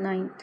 9th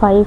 5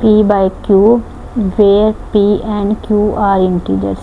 p by q where p and q are integers۔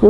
q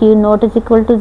q not is equal to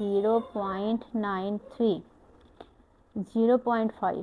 0.93۔ 0.5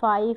5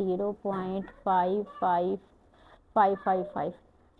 0.55555۔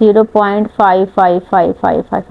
0.55555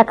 x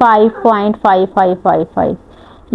5.5555۔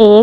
a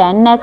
10x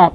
x،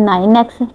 9x،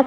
x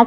x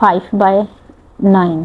5/9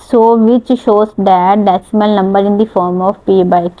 So which shows that decimal number in the form of p by q۔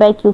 by q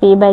p by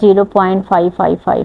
0.555.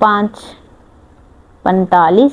5 45.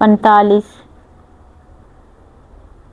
45.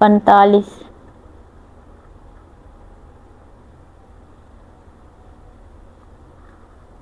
45.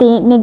3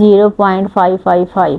0.555.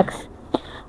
x.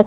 x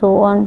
100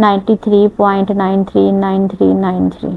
93.939393.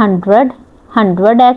100x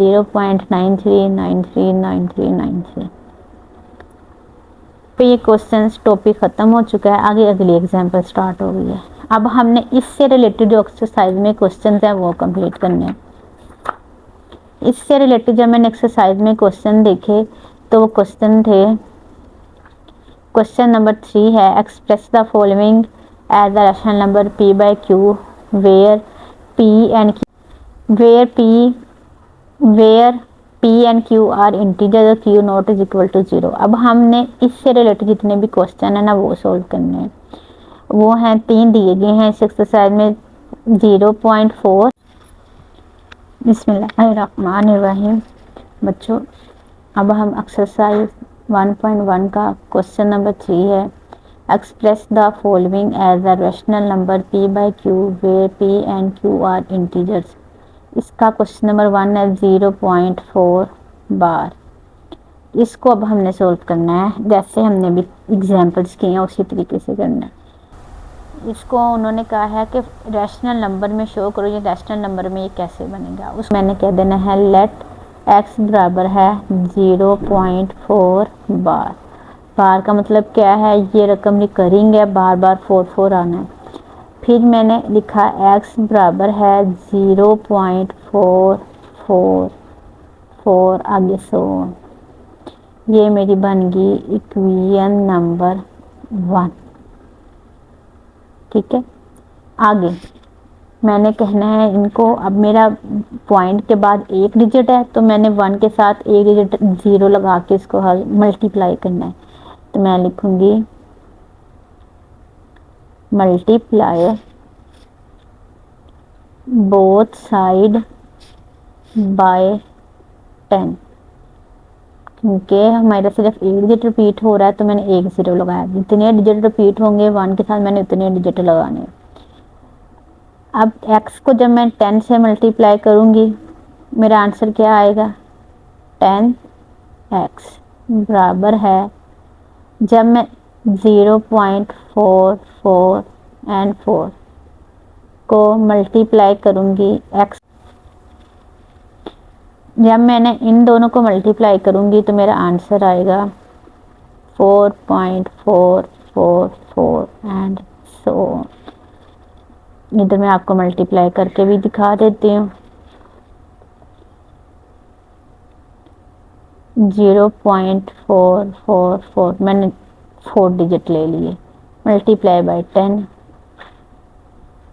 0.93939393. पे ये questions topic ख़त्म हो चुका है, आगे अगली example start हो गई है। अब हमने इससे रिलेटेड जो एक्सरसाइज में क्वेश्चन हैं वो कंप्लीट करने हैं। इससे रिलेटेड जब मैंने एक्सरसाइज में क्वेश्चन देखे तो वो क्वेश्चन थे, क्वेश्चन नंबर 3 है, express the following as the rational number p by q where p and q are integer q not is equal to 0। अब हमने इससे रिलेटेड जितने भी क्वेश्चन है ना वो सोल्व करने हैं। वो हैं 3 दिए गए हैं इस एक्सरसाइज में। 0.4, बिस्मिल्लाहिर्रहमानिर्रहीम। बच्चों अब हम एक्सरसाइज 1.1 का क्वेश्चन नंबर 3 है, express the following as a rational number p by q where p and q are integers. इसका क्वेश्चन नंबर 1 है 0.4 बार। इसको अब हमने सोल्व करना है, जैसे हमने भी एग्जाम्पल्स किए हैं उसी तरीके से करना है। इसको उन्होंने कहा है कि रैशनल नंबर में शो करो, ये रैशनल नंबर में ये कैसे बनेगा। उस मैंने कह देना है लेट x बराबर है 0.4 बार। बार का मतलब क्या है, ये रकम रिकरिंग है, बार बार 4 आना है। फिर मैंने लिखा x बराबर है 0.444 आगे सो। ये मेरी बन गई इक्वेशन नंबर 1। ठीक है, आगे मैंने कहना है इनको। अब मेरा पॉइंट के बाद एक डिजिट है तो मैंने 1 के साथ एक डिजिट 0 लगा के इसको मल्टीप्लाई करना है। तो मैं लिखूंगी मल्टीप्लाई बोथ साइड बाय 10, क्योंकि हमारे सिर्फ एक डिजिट रिपीट हो रहा है तो मैंने एक 0 लगाया। जितने डिजिट रिपीट होंगे 1 के साथ मैंने उतने डिजिट लगाने। अब x को जब मैं 10 से मल्टीप्लाई करूंगी मेरा आंसर क्या आएगा, 10x बराबर है, जब मैं 0.44 एंड 4 को मल्टीप्लाई करूंगी x, जब मैंने इन दोनों को मल्टीप्लाई करूंगी तो मेरा आंसर आएगा 4.444 एंड सो। इधर मैं आपको मल्टीप्लाई करके भी दिखा देती हूँ। 0.444 मैंने 4 डिजिट ले लिए, मल्टीप्लाई बाय 10,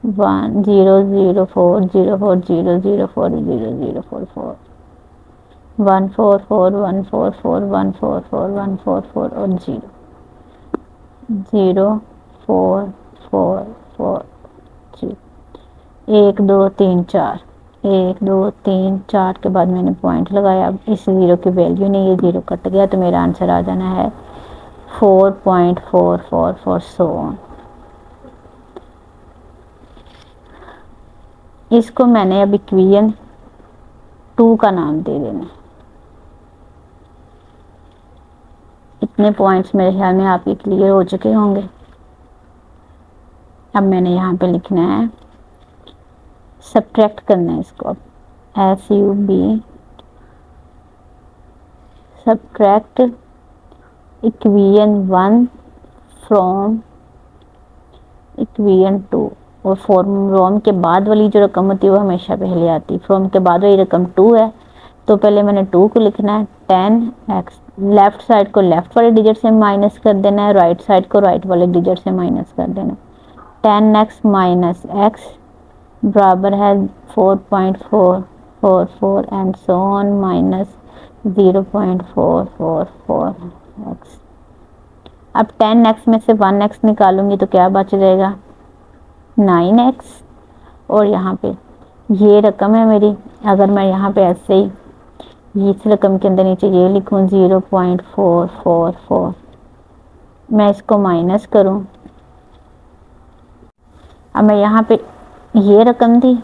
1 0 0 4 0 4 0 0 4 0 0 4 4 1 4 4 1 4 4 1 4 4 1 4 4 और 0 0 4 4 4 1 2 3 4 1 2 3 4 के बाद मैंने पॉइंट लगाया। अब इस 0 की वैल्यू नहीं, ये 0 कट गया तो मेरा आंसर आ जाना है 4.444 सो ऑन। इसको मैंने अब इक्वेशन 2 का नाम दे देना। इतने पॉइंट्स मेरे ख्याल में आपके क्लियर हो चुके होंगे। अब मैंने यहाँ पे लिखना है, सब्ट्रैक्ट करना है इसको। SUB subtract equation 1 from equation 2। और फ्रॉम के बाद वाली जो रकम होती है वो हमेशा पहले आती है। फ्रॉम के बाद वाली रकम 2 है तो पहले मैंने 2 को लिखना है। 10x, लेफ्ट साइड को लेफ्ट वाले डिजिट से माइनस कर देना है, राइट साइड को राइट वाले डिजिट से माइनस कर देना है। 10x माइनस x बराबर है 4.444 and so on minus 0.444x। अब 10x में से 1x निकालूंगी तो क्या बच जाएगा, 9x। और यहाँ पे ये रकम है मेरी, अगर मैं यहाँ पे ऐसे ही इस रकम के अंदर नीचे ये लिखूँ 0.444, मैं इसको माइनस करूँ। अब मैं यहाँ पे ये रकम थी,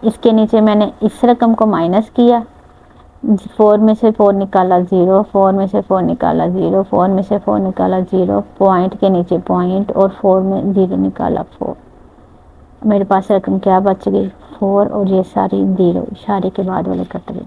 इसके नीचे मैंने इस रकम को माइनस किया। 4 में से 4 निकाला 0, 4 में से 4 निकाला 0, 4 में से 4 निकाला 0, पॉइंट के नीचे पॉइंट और 4 में 0 निकाला 4। मेरे पास रकम क्या बच गई, 4 और ये सारी 0 इशारे के बाद वाले कट गए।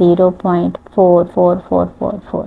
0.44444.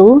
2.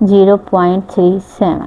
0.37.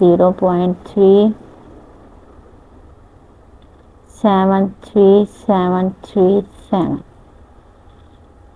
0.373737.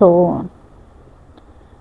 100.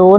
2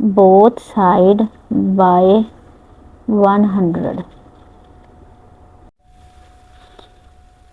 both side by 100.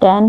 10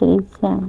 37.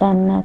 10x.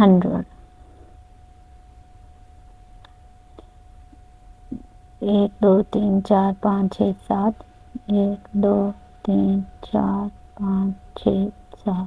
100. 1 2 3 4 5 6 7. 1 2 3 4 5 6 7.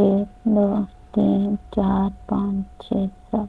1 2 3 4 5 6 7.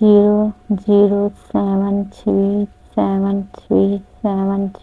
0 0 7 3 7 3 7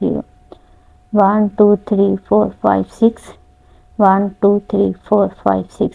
0. 1 2 3 4 5 6 1 2 3 4 5 6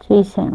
37.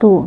2,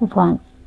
1.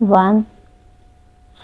1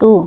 2.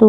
2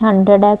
100x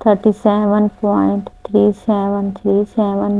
37.3737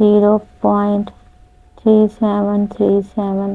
0.3737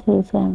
37.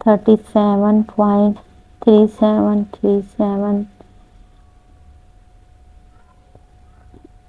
37.3737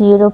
0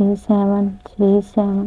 3737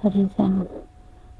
37.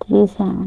37.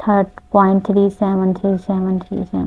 0.373737.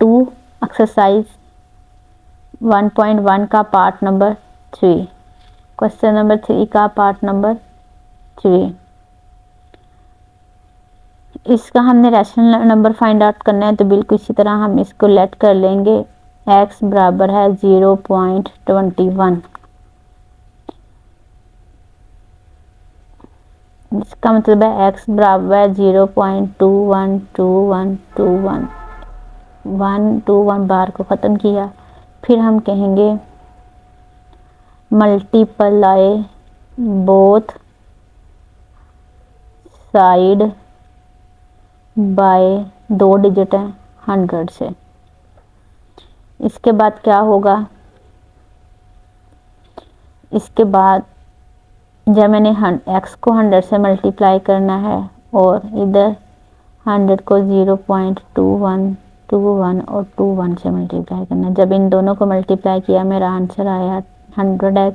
2 exercise 1.1 का पार्ट नंबर 3, क्वेश्चन नंबर 3 का पार्ट नंबर 3। इसका हमने रैशनल नंबर फाइंड आउट करना है, तो बिल्कुल इसी तरह हम इसको लेट कर लेंगे। x बराबर है 0.21, इसका मतलब है x बराबर है 0.212121, 1 2 1 बार को ख़त्म किया। फिर हम कहेंगे multiply both side by 2 digit है 100 से। इसके बाद क्या होगा, इसके बाद जब मैंने x को 100 से मल्टीप्लाई करना है और इधर 100 को 0.2121 और 21 से मल्टीप्लाई करना है। जब इन दोनों को मल्टीप्लाई किया मेरा आंसर आया 100x,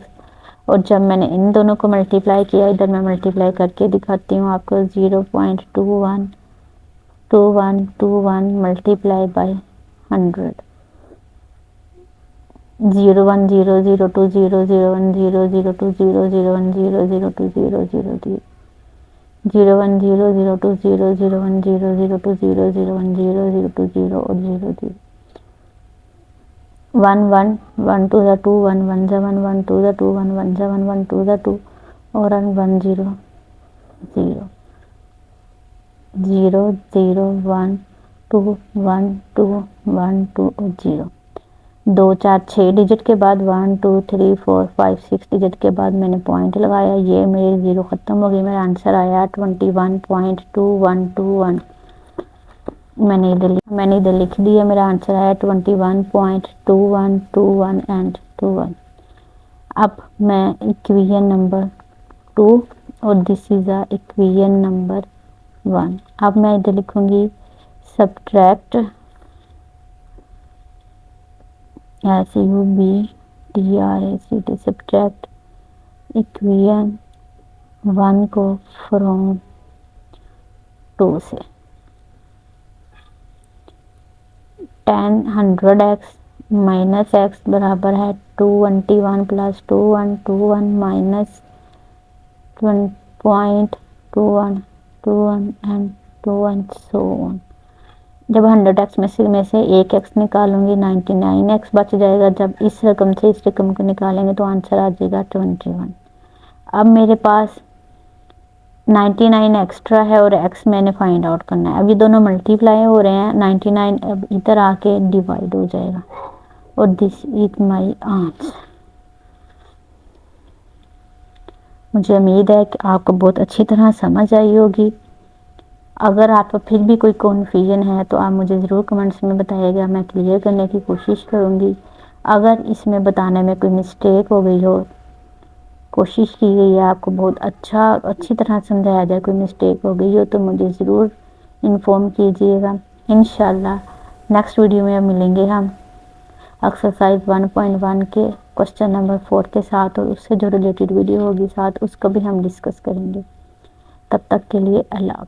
और जब मैंने इन दोनों को मल्टीप्लाई किया, इधर मैं मल्टीप्लाई करके दिखाती हूँ आपको, 0.212121 मल्टीप्लाई बाय 100, 010020010010020010020000 0100200100100200 और 00 1 1 1 to the 2 1 1 7 1 to the 2 1 1 7 1 to the 2 और 1 0 0 0 0 1 2 1 2 1 2 और 0। 2 4 6 डिजिट के बाद 1 2 3 4 5 6 डिजिट के बाद मैंने पॉइंट लगाया, ये मेरी 0 ख़त्म हो गई, मेरा आंसर आया 21.2121। मैंने इधर लिख दिया, मेरा आंसर आया 21.2121 एंड 21। अब मैं इक्वेशन नंबर 2 और this is a equation number 1। अब मैं इधर लिखूंगी सब्ट्रैक्ट SUBTRACT, सब्ट्रैक्ट इक्वेशन 1 को फ्रॉम 2 से। 100x माइनस x बराबर है 221 plus 2121 minus 1.2121 and 21 so on. जब 100x में से एक x निकालूंगी 99x बच जाएगा। जब इस रकम से इस रकम को निकालेंगे तो आंसर आ जाएगा 21। अब मेरे पास 99 एक्स्ट्रा है और x मैंने फाइंड आउट करना है। अब ये दोनों मल्टीप्लाई हो रहे हैं, 99 अब इधर आके डिवाइड हो जाएगा और दिस इज माय आंसर। मुझे उम्मीद है कि आपको बहुत अच्छी तरह समझ आई होगी। अगर आपको फिर भी कोई कन्फ्यूजन है तो आप मुझे ज़रूर कमेंट्स में बताइएगा, मैं क्लियर करने की कोशिश करूँगी। अगर इसमें बताने में कोई मिस्टेक हो गई हो, कोशिश की गई है आपको बहुत अच्छी तरह समझाया जाए, कोई मिस्टेक हो गई हो तो मुझे ज़रूर इन्फॉर्म कीजिएगा। इंशाल्लाह नेक्स्ट वीडियो में मिलेंगे हम एक्सरसाइज 1.1 के क्वेश्चन नंबर 4 के साथ, और उससे जो रिलेटेड वीडियो होगी साथ उसको भी हम डिस्कस करेंगे। तब तक के लिए अल्लाह।